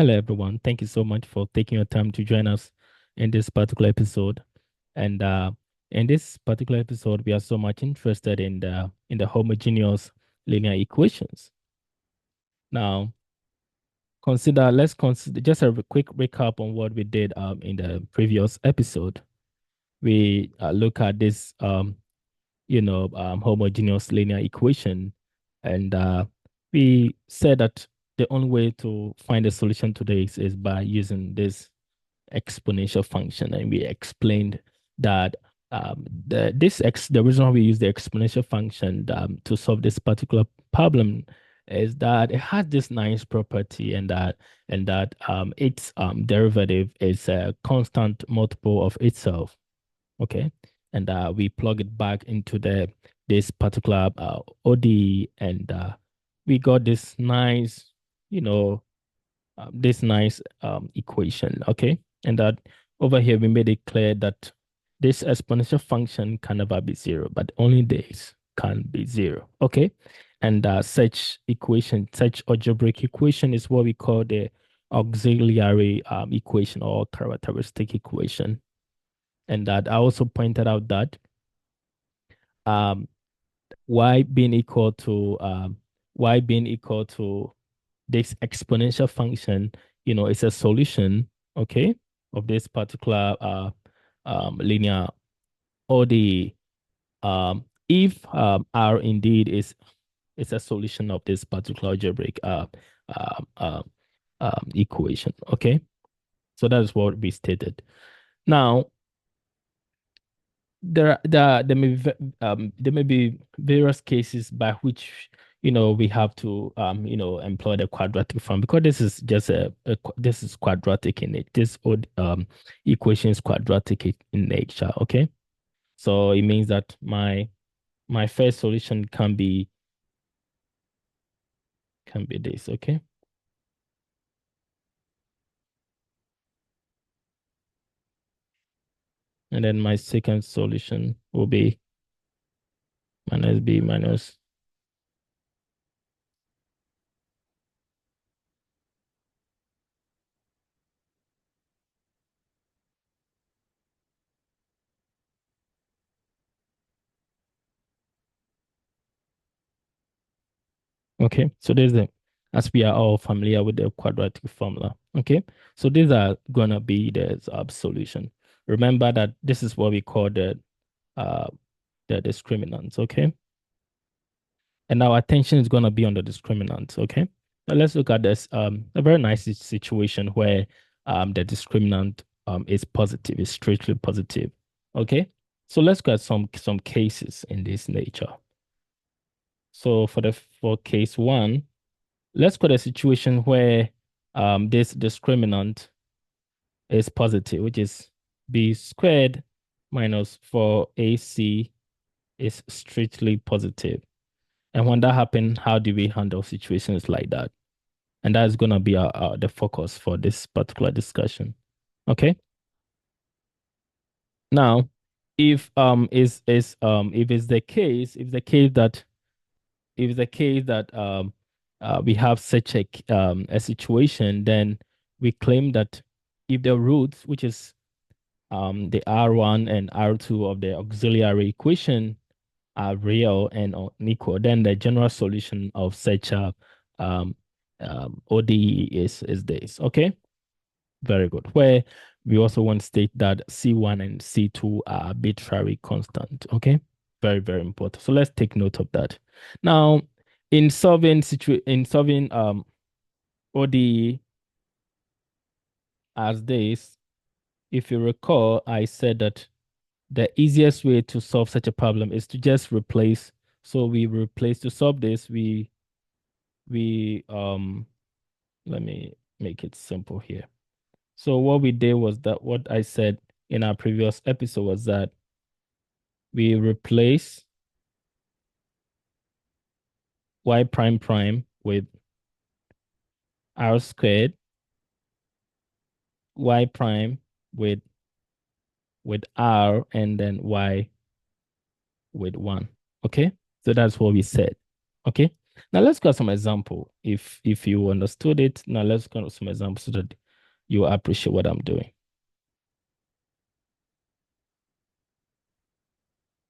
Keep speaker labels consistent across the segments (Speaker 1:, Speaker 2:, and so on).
Speaker 1: Hello, everyone. Thank you so much for taking your time to join us in this particular episode. And in this particular episode, we are so much interested in the homogeneous linear equations. Now, let's consider just a quick recap on what we did in the previous episode. We look at this homogeneous linear equation, and we said that the only way to find a solution to this is by using this exponential function, and we explained that the reason why we use the exponential function to solve this particular problem is that it has this nice property, and that its derivative is a constant multiple of itself. Okay, and we plug it back into this particular ODE, and we got you know, this nice equation, okay? And that over here, we made it clear that this exponential function can never be zero, but only this can be zero, okay? And such algebraic equation is what we call the auxiliary equation or characteristic equation. And that I also pointed out that um, y being equal to y being equal to this exponential function, is a solution, okay, of this particular linear ODE. If R indeed is a solution of this particular algebraic uh, uh, equation, okay? So that is what we stated. Now, there may be various cases by which we have to employ the quadratic form, because this is just this is quadratic in it. This odd equation is quadratic in nature. Okay, so it means that my first solution can be this. Okay, and then my second solution will be minus b minus. Okay, so as we are all familiar with the quadratic formula. Okay, so these are gonna be the solution. Remember that this is what we call uh the discriminants. Okay, and our attention is gonna be on the discriminants. Okay, now let's look at this a very nice situation where the discriminant is positive, is strictly positive. Okay, so let's look at some cases in this nature. So for case one, let's call a situation where this discriminant is positive, which is b squared minus 4ac is strictly positive. And when that happens, how do we handle situations like that? And that's going to be the focus for this particular discussion. Okay. Now, if it's the case, we have such a situation, then we claim that if the roots, which is the R1 and R2 of the auxiliary equation, are real and unequal, then the general solution of such a ODE is this. Okay, very good. Where we also want to state that C1 and C2 are arbitrary constant. Okay, very, very important. So let's take note of that. Now, in solving ODE as this, if you recall, I said that the easiest way to solve such a problem is to just replace. So we replace to solve this, we let me make it simple here. So what we did was that what I said in our previous episode was that we replace y prime prime with r squared, y prime with r, and then y with 1. Okay? So that's what we said. Okay? Now let's go some example. If you understood it, now let's go some examples so that you appreciate what I'm doing.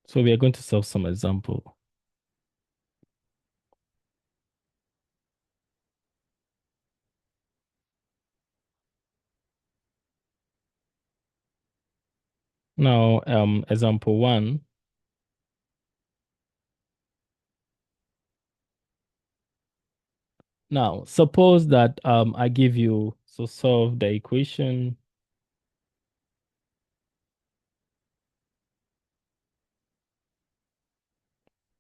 Speaker 1: So we are going to solve some example. Now, example one. Now, suppose that I give you, so solve the equation.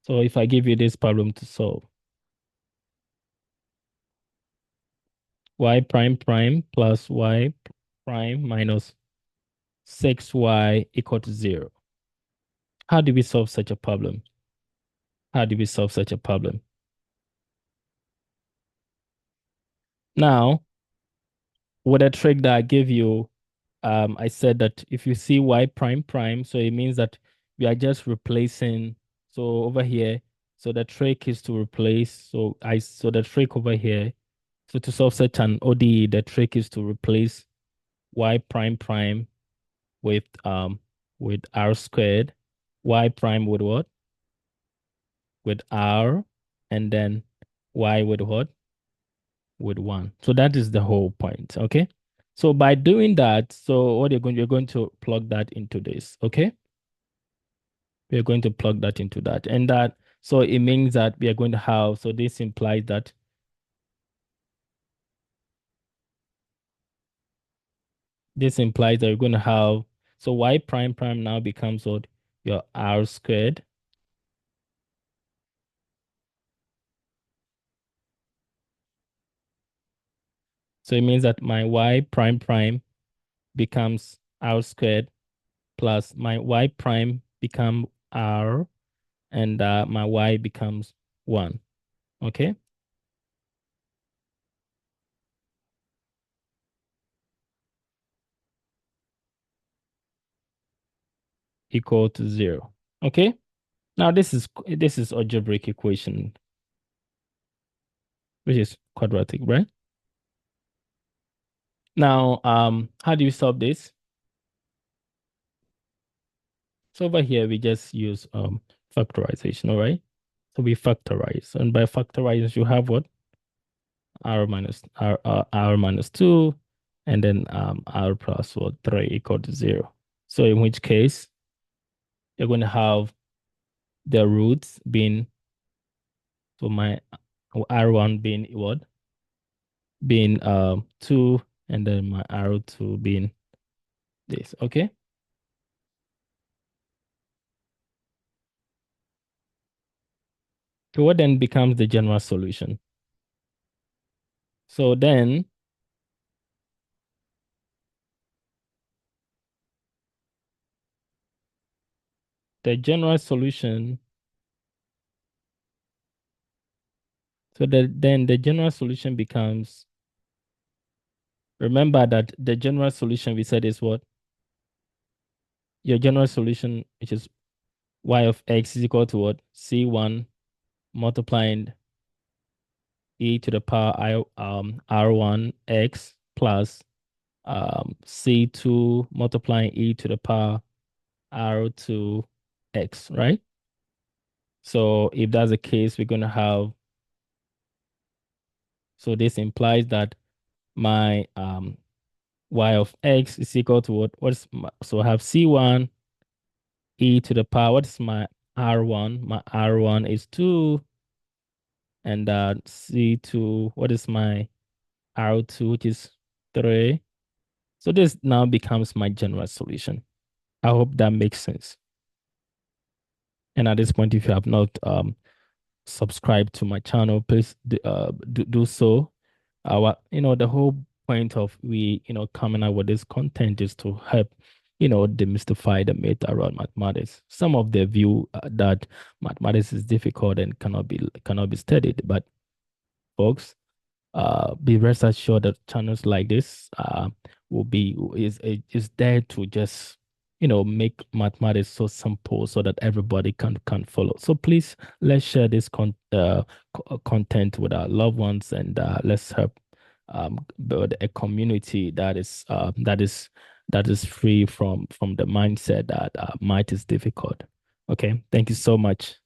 Speaker 1: So if I give you this problem to solve, y prime prime plus y prime minus 6y equal to 0. How do we solve such a problem? How do we solve such a problem? Now, with a trick that I gave you, I said that if you see y prime prime, so it means that we are just replacing. So over here, so the trick is to replace. So the trick over here, so to solve such an ODE, the trick is to replace y prime prime with r squared, y prime with what? With r, and then y with what? With 1. So that is the whole point, okay? So by doing that, so what you're going to plug that into this, okay? We're going to plug that into that. And that, so it means that we are going to have, so this implies that we're going to have, so y prime prime now becomes what? Your r squared. So it means that my y prime prime becomes r squared plus my y prime become r, and my y becomes 1, okay? Equal to 0, okay? Now this is algebraic equation, which is quadratic, right? Now, how do you solve this? So over here, we just use factorization, all right? So we factorize, and by factorizing, you have what? R minus 2, and then r plus what? 3 equal to 0. So in which case, you're going to have the roots being, so my r1 being what? Being 2, and then my r2 being this, okay? So what then becomes the general solution? So then the general solution, then the general solution becomes, remember that the general solution we said is what? Your general solution, which is y of x is equal to what? C1 multiplying e to the power r1 x plus C2 multiplying e to the power R2 x, right? So if that's the case, we're going to have, so this implies that my y of x is equal to what? So I have C1 e to the power, what is my R1? My R1 is 2, and C2, what is my R2, which is 3. So this now becomes my general solution. I hope that makes sense. And at this point, if you have not subscribed to my channel, please do so. The whole point of coming out with this content is to help, demystify the myth around mathematics. Some of the view that mathematics is difficult and cannot be studied, but folks, be rest assured that channels like this is there to just make mathematics so simple so that everybody can follow. So please, let's share this content with our loved ones, and let's help build a community that is free from the mindset that math is difficult. Okay, thank you so much.